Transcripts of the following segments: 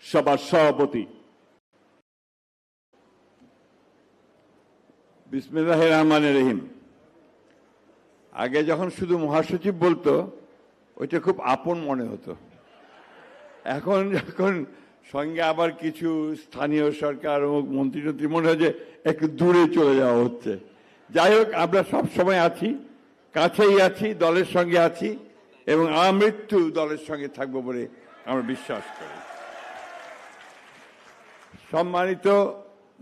সভার সভাপতি। বিসমিল্লাহির রহমানির রহিম। আগে যখন শুধু মহাসচিব বলতো ওইটা খুব আপন মনে হতো, এখন যখন সঙ্গে আবার কিছু স্থানীয় সরকার ও মন্ত্রী মনে হয় যে একটু দূরে চলে যাওয়া হচ্ছে। যাই হোক, আমরা সব সময় আছি, কাছেই আছি, দলের সঙ্গে আছি এবং আমৃত্যু দলের সঙ্গে থাকবো বলে আমরা বিশ্বাস করি। সম্মানিত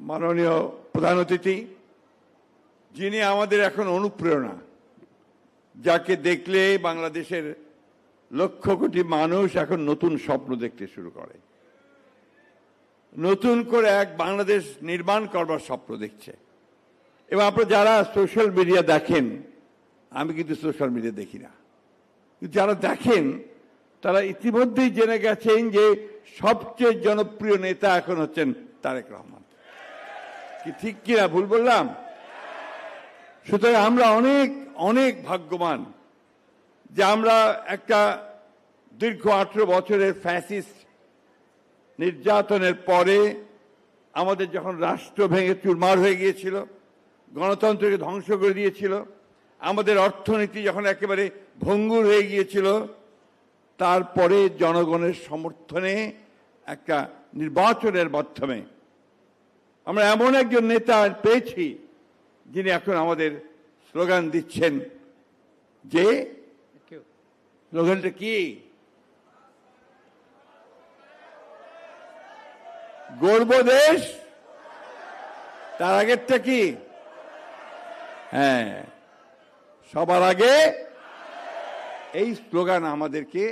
মাননীয় প্রধান অতিথি, যিনি আমাদের এখন অনুপ্রেরণা, যাকে দেখলে বাংলাদেশের লক্ষ কোটি মানুষ এখন নতুন স্বপ্ন দেখতে শুরু করে, নতুন করে এক বাংলাদেশ নির্মাণ করবার স্বপ্ন দেখছে। এবং আপনারা যারা সোশ্যাল মিডিয়া দেখেন, আমি কিন্তু সোশ্যাল মিডিয়া দেখি না, যারা দেখেন তারা ইতিমধ্যেই জেনে গেছেন যে সবচেয়ে জনপ্রিয় নেতা এখন হচ্ছেন তারেক রহমান। কি ঠিক কিনা, ভুল বললাম? সুতরাং আমরা অনেক অনেক ভাগ্যবান যে আমরা একটা দীর্ঘ 18 বছরের ফ্যাসিস্ট নির্যাতনের পরে আমাদের যখন রাষ্ট্র ভেঙে চুরমার হয়ে গিয়েছিল, গণতন্ত্রকে ধ্বংস করে দিয়েছিল, আমাদের অর্থনীতি যখন একেবারে ভঙ্গুর হয়ে গিয়েছিল, তারপরে জনগণের সমর্থনে একটা নির্বাচনের মাধ্যমে আমরা এমন একজন নেতা পেয়েছি যিনি এখন আমাদের স্লোগান দিচ্ছেন, যে স্লোগানটা কি? গর্ব দেশ, তার আগেরটা কি? হ্যাঁ, সবার আগে। এই স্লোগান আমাদেরকে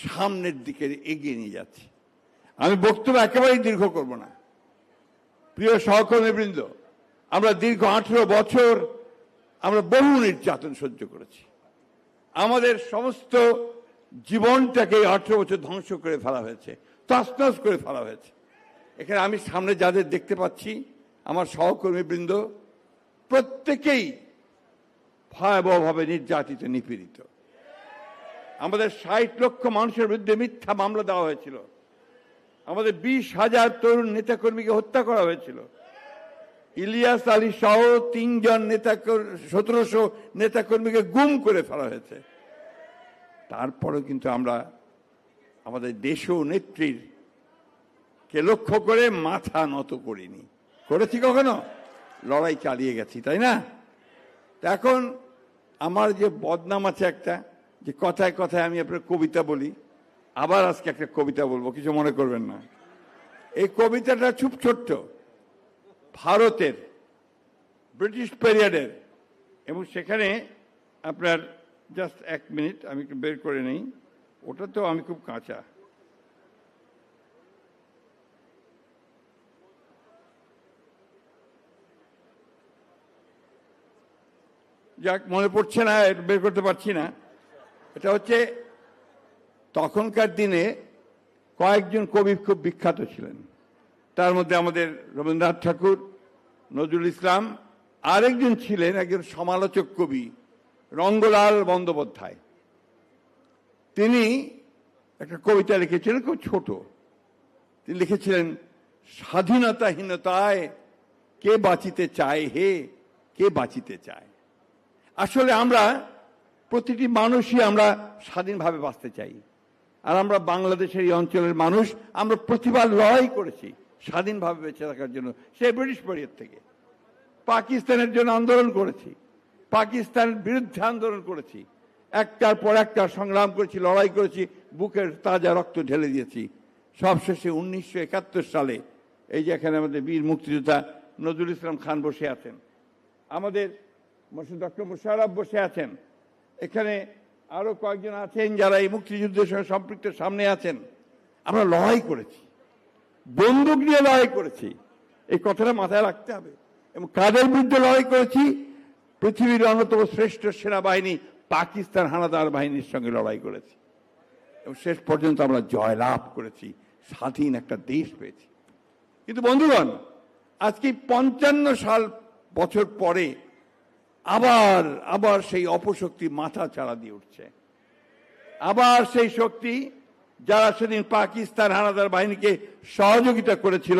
সামনের দিকে এগিয়ে নিয়ে যাচ্ছে। আমি বক্তব্য একেবারেই দীর্ঘ করব না। প্রিয় সহকর্মীবৃন্দ, আমরা দীর্ঘ 18 বছর আমরা বহু নির্যাতন সহ্য করেছি। আমাদের সমস্ত জীবনটাকে 18 বছর ধ্বংস করে ফেলা হয়েছে, তছনছ করে ফেলা হয়েছে। এখানে আমি সামনে যাদের দেখতে পাচ্ছি, আমার সহকর্মীবৃন্দ, প্রত্যেকেই ভয়াবহভাবে নির্যাতিত, নিপীড়িত। আমাদের 60 লক্ষ মানুষের বিরুদ্ধে মিথ্যা মামলা দেওয়া হয়েছিল। আমাদের 20,000 তরুণ নেতাকর্মীকে হত্যা করা হয়েছিল। ইলিয়াস আলী সহ 3 জন 1700 নেতাকর্মীকে গুম করে ফেলা হয়েছে। তারপরেও কিন্তু আমরা আমাদের দেশ ও নেত্রীর কে লক্ষ্য করে মাথা নত করিনি। করেছি কখনো? লড়াই চালিয়ে গেছি, তাই না? এখন আমার যে বদনাম আছে একটা, যে কথায় কথায় আমি আপনার কবিতা বলি, আবার আজকে একটা কবিতা বলবো, কিছু মনে করবেন না। এই কবিতাটা খুব ছোট্ট, ভারতের ব্রিটিশ পিরিয়ডের, এবং সেখানে আপনার জাস্ট 1 মিনিট আমি একটু বের করে নেই, ওটা তো আমি খুব কাঁচা। যাক, মনে পড়ছে না, বের করতে পারছি না। এটা হচ্ছে তখনকার দিনে কয়েকজন কবি খুব বিখ্যাত ছিলেন, তার মধ্যে আমাদের রবীন্দ্রনাথ ঠাকুর, নজরুল ইসলাম, আরেকজন ছিলেন একজন সমালোচক কবি, রঙ্গলাল বন্দ্যোপাধ্যায়। তিনি একটা কবিতা লিখেছিলেন, খুব ছোট। তিনি লিখেছিলেন, স্বাধীনতাহীনতায় কে বাঁচিতে চায় হে, কে বাঁচিতে চায়। আসলে আমরা প্রতিটি মানুষই আমরা স্বাধীনভাবে বাঁচতে চাই। আর আমরা বাংলাদেশের এই অঞ্চলের মানুষ, আমরা প্রতিবার লড়াই করেছি স্বাধীনভাবে বেঁচে থাকার জন্য। সে ব্রিটিশ পিরিয়ড থেকে পাকিস্তানের জন্য আন্দোলন করেছি, পাকিস্তানের বিরুদ্ধে আন্দোলন করেছি, একটার পর একটা সংগ্রাম করেছি, লড়াই করেছি, বুকের তাজা রক্ত ঢেলে দিয়েছি। সবশেষে 1971 সালে এই যে এখানে আমাদের বীর মুক্তিযোদ্ধা নজরুল ইসলাম খান বসে আছেন, আমাদের ডক্টর মোশাররফ বসে আছেন, এখানে আরো কয়েকজন আছেন যারা এই মুক্তিযুদ্ধের সঙ্গে সম্পৃক্ত, সামনে আছেন। আমরা লড়াই করেছি, বন্দুক নিয়ে লড়াই করেছি, এই কথাটা মাথায় রাখতে হবে। এবং কাদের বিরুদ্ধে লড়াই করেছি? পৃথিবীর অন্যতম শ্রেষ্ঠ সেনাবাহিনী পাকিস্তান হানাদার বাহিনীর সঙ্গে লড়াই করেছি এবং শেষ পর্যন্ত আমরা জয়লাভ করেছি, স্বাধীন একটা দেশ পেয়েছি। কিন্তু বন্ধুগণ, আজকে 55 বছর পরে আবার সেই অপশক্তি মাথা চাড়া দিয়ে উঠছে। আবার সেই শক্তি যারা সেদিন পাকিস্তান হানাদার বাহিনীকে সহযোগিতা করেছিল,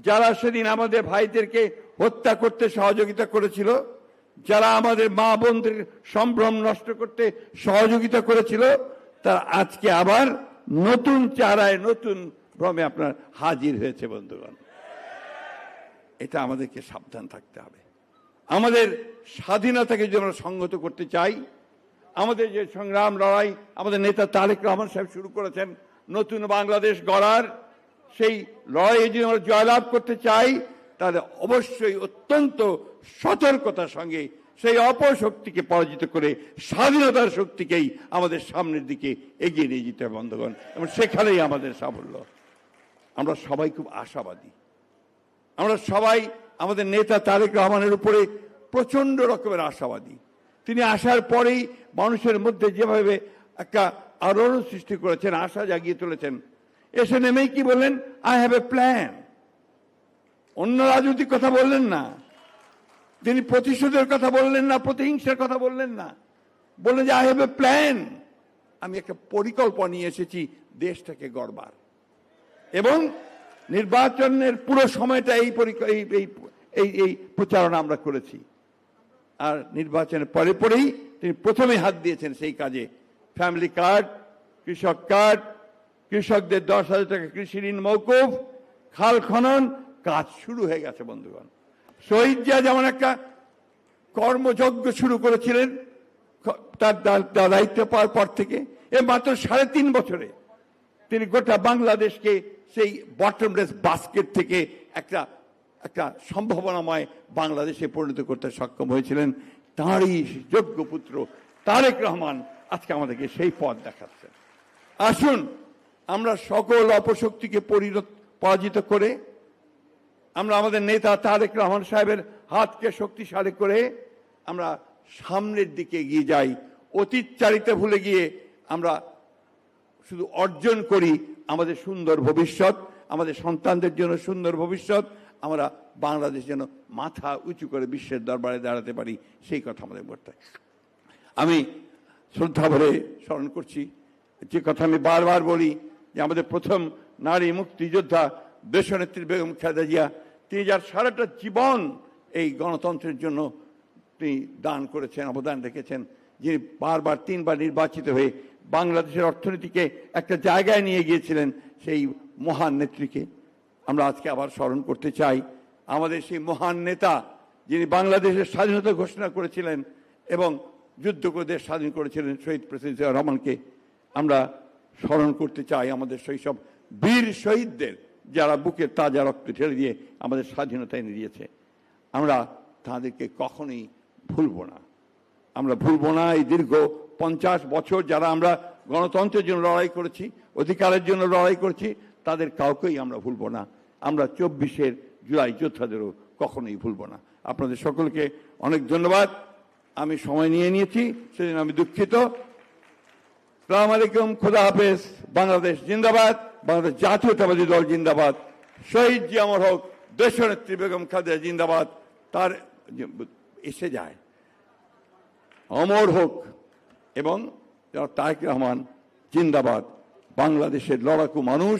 যারা সেদিন আমাদের ভাইদেরকে হত্যা করতে সহযোগিতা করেছিল, যারা আমাদের মা বোনদের সম্ভ্রম নষ্ট করতে সহযোগিতা করেছিল, তারা আজকে আবার নতুন চারায় নতুন ভ্রমে আপনার হাজির হয়েছে বন্ধুগণ। এটা আমাদেরকে সাবধান থাকতে হবে। আমাদের স্বাধীনতাকে যদি আমরা সংহত করতে চাই, আমাদের যে সংগ্রাম লড়াই আমাদের নেতা তারেক রহমান সাহেব শুরু করেছেন নতুন বাংলাদেশ গড়ার, সেই লড়াইয়ে যদি আমরা জয়লাভ করতে চাই, তাহলে অবশ্যই অত্যন্ত সতর্কতার সঙ্গে সেই অপশক্তিকে পরাজিত করে স্বাধীনতার শক্তিকেই আমাদের সামনের দিকে এগিয়ে নিয়ে যেতে হবে বন্ধুগণ, এবং সেখানেই আমাদের সাফল্য। আমরা সবাই খুব আশাবাদী। আমরা সবাই আমাদের নেতা তারেক রহমানের উপরে প্রচন্ড রকমের আশাবাদী। তিনি আসার পরেই মানুষের মধ্যে যেভাবে একটা আলোড়ন সৃষ্টি করেছেন, আশা জাগিয়ে তুলেছেন, এসে নেমেই কি বললেন, আই হ্যাভ এ প্ল্যান। অন্য রাজনৈতিক কথা বললেন না, তিনি প্রতিশোধের কথা বললেন না, প্রতিহিংসার কথা বললেন না, বললেন যে আই হ্যাভ এ প্ল্যান, আমি একটা পরিকল্পনা নিয়ে এসেছি দেশটাকে গড়বার। এবং নির্বাচনের পুরো সময়টা এই প্রচারণা আমরা করেছি। আর নির্বাচনের পরে পরেই তিনি প্রথমে হাত দিয়েছেন সেই কাজে। ফ্যামিলি কার্ড, কৃষক কার্ড, কৃষকদের 10,000 টাকা কৃষি ঋণ মওকুফ, খাল খনন, কাজ শুরু হয়ে গেছে বন্ধুগণ। শহীদ জিয়া যেমন একটা কর্মযজ্ঞ শুরু করেছিলেন তার দায়িত্ব পাওয়ার পর থেকে, মাত্র 3.5 বছরে তিনি গোটা বাংলাদেশকে সেই বটমলেস বাস্কেট থেকে একটা সম্ভাবনাময় বাংলাদেশে পরিণত করতে সক্ষম হয়েছিলেন। তাঁরই যোগ্য পুত্র তারেক রহমান আজকে আমাদেরকে সেই পথ দেখাচ্ছেন। আসুন আমরা সকল অপশক্তিকে পরাজিত করে আমরা আমাদের নেতা তারেক রহমান সাহেবের হাতকে শক্তিশালী করে আমরা সামনের দিকে এগিয়ে যাই। অতীতচারিতা ভুলে গিয়ে আমরা শুধু অর্জন করি আমাদের সুন্দর ভবিষ্যৎ, আমাদের সন্তানদের জন্য সুন্দর ভবিষ্যৎ, আমরা বাংলাদেশ যেন মাথা উঁচু করে বিশ্বের দরবারে দাঁড়াতে পারি, সেই কথা আমাদের বলতে। আমি শ্রদ্ধা ভরে স্মরণ করছি যে কথা আমি বারবার বলি, যে আমাদের প্রথম নারী মুক্তিযোদ্ধা দেশনেত্রী বেগম খালেদা জিয়া, তিনি যার সারাটা জীবন এই গণতন্ত্রের জন্য তিনি দান করেছেন, অবদান রেখেছেন, যিনি বারবার 3বার নির্বাচিত হয়ে বাংলাদেশের অর্থনীতিকে একটা জায়গায় নিয়ে গিয়েছিলেন, সেই মহান নেত্রীকে আমরা আজকে আবার স্মরণ করতে চাই। আমাদের সেই মহান নেতা যিনি বাংলাদেশের স্বাধীনতা ঘোষণা করেছিলেন এবং যুদ্ধ করে দেশ স্বাধীন করেছিলেন, শহীদ প্রেসিডেন্ট জিয়াউর রহমানকে আমরা স্মরণ করতে চাই। আমাদের সেই সব বীর শহীদদের যারা বুকের তাজা রক্ত ঢেলে দিয়ে আমাদের স্বাধীনতা এনে দিয়েছে, আমরা তাদেরকে কখনোই ভুলব না। আমরা ভুলব না এই দীর্ঘ 50 বছর যারা আমরা গণতন্ত্রের জন্য লড়াই করেছি, অধিকারের জন্য লড়াই করেছি, তাদের কাউকেই আমরা ভুলব না। আমরা 24শে জুলাই যোদ্ধাদেরও কখনোই ভুলব না। আপনাদের সকলকে অনেক ধন্যবাদ। আমি সময় নিয়েছি, সেদিন আমি দুঃখিত। আসসালামু আলাইকুম, খোদা হাফেজ। বাংলাদেশ জিন্দাবাদ, বাংলাদেশ জাতীয়তাবাদী দল জিন্দাবাদ, শহীদ জি অমর হোক, দেশনেত্রী বেগম খালেদা জিন্দাবাদ, তার এসে যায় অমর হোক, এবং তারেক রহমান জিন্দাবাদ। বাংলাদেশের লড়াকু মানুষ